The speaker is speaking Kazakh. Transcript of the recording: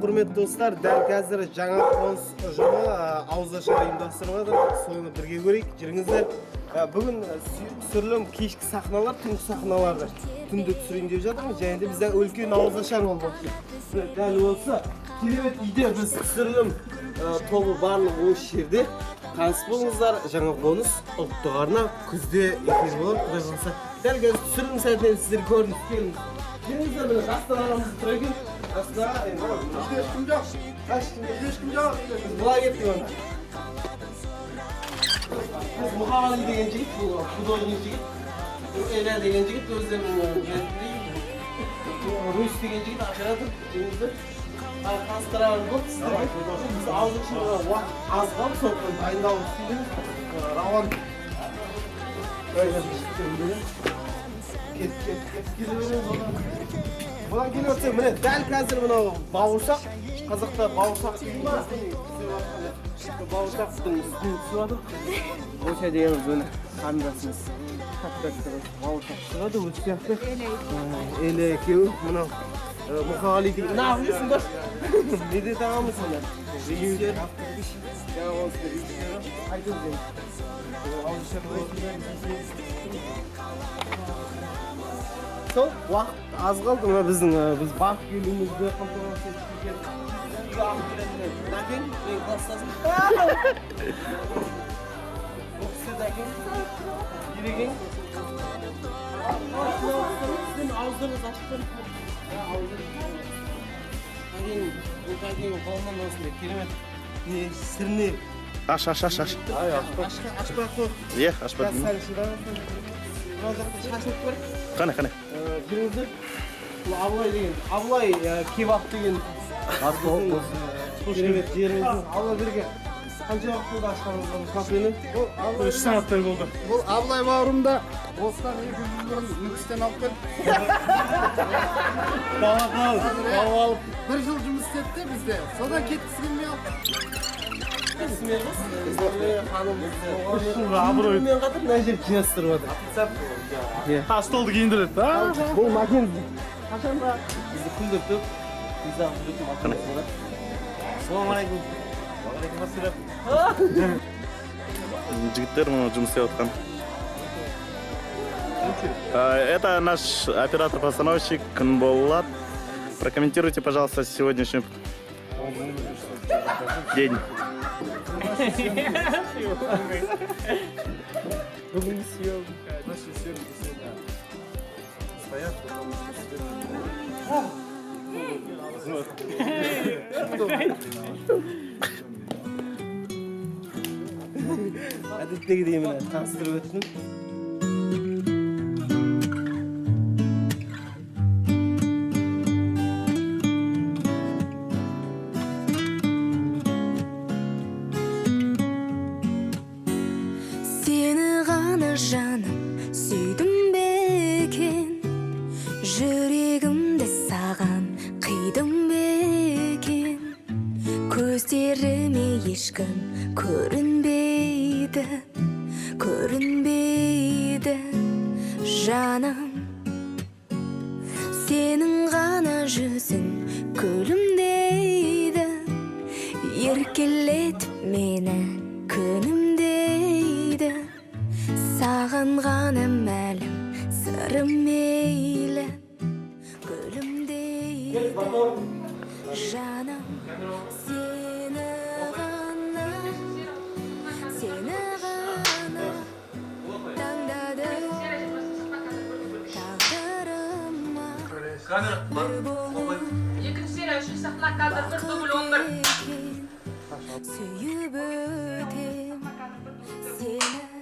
құрметті достар, дәл қазір жаңа қоныс ұжымы ауызашар ұйымдастырып жатыр. Соны бірге көрейік. Жүріңіздер. Бүгін түсірілім кешкі сахналар, түнгі сахналарды түнде түсірейін деп жатырмыз. Және де бізде үлкен ауызашар болды. Дәл осы керемет үйде біз түсірілім тобы барлығы осы жерде. Таныс болыңыздар. Жаңа қоныс ұлттық арна күзде эфир болады. Құдай қаласа. Дәл қазір түсірілім сәтінен сіздер көрініп келіңіз. Жүріңіздер, міне жастар арамызда тұр екен. Жастар, ешкім жоқ. Ешкім жоқ. Бұлай кеттік онда. Біз Мұхағали деген жігіт, Будой деген жігіт, Эля деген жігіт, өздерінің Русь деген жігіт оператор, жеңіздер. Таныстырар болды сіздерге. Біз ауызашарға уақыт аз қалды, сондықтан дайындалып істейміз. Рауан. Бұдан келе өтсек, міне дәл қазір мынау бауырсақ. Қазақта бауырсақ дейді ма? Бауырсақтың үстіне түсіп жатыр. Оша дегеніміз міне қарындасымыз. Бауырсақ түсіп жатыр, өз сияқты. Еле екеуі мынау Мұхағали деген. Нағыз есің бар? Не де тағамыз сонда? Режиссер. Жаңа осы режиссері. Айтыңыз енді. Сол уақыт аз қалды, мына біздің біз барып келуімізді қамтамасыз еткен үйге алып келетіндер. Дәкен, мен класстасым. Бұл кісі Дәкен, Ереген. Сіздің ауыздырыңыз ашып тұрып. Дәкен қолынан осындай керемет сірне. Аш. Ашпақ қой. Е, ашпақ деймін. Шашылып бар. Қане. Жүріңіздер. Бұл Абылай деген. Абылай кебап деген. Керемет жеріміздің. Алла берген. Қанша уақыт болды ашқанымыз бұл кафені? 3 сағаттай болды. Бұл Абылай бауырымда осыдан 2 күн бұрын Нүкістен алып келді. Алып. 1 жыл жұмыс істетті бізде. Содан кеткісі келмей алып. Ісмеріңіз? Ханым бізде. Абырой. Мен қатыр мына жер жинастырып жатыр. Столды киіндіреді. Бұл Маккензи. Қашанда бізді күлдіртіп, виза күлдіртіп Маккензи бар. Ассалаумағалейкум. Уағалейкумассалам. Жігіттер мұны жұмыс істеп отқан. Это наш оператор-постановщик Кынболат. Прокомментируйте, пожалуйста, сегодняшний день. Бүгінгі съемка. Наши съемки сегодня стоят, потому что Әдеттегідей міне таныстырып өттім. Сені ғана жаным сүйдім бе екен, жүрегімді саған қидым бе екен, көздеріме ешкім көрінбейді жаным. Сенің ғана жүзің күлімдейді, еркелетіп мені күнімдейді. Саған ғана мәлім сырым мейлі, күлімдейді жаным. Сені ғана таңдадым тағдырыма бір болып Екінші серия, үшінші сахна кадр 1 дубль 11. сүйіп өтем сені.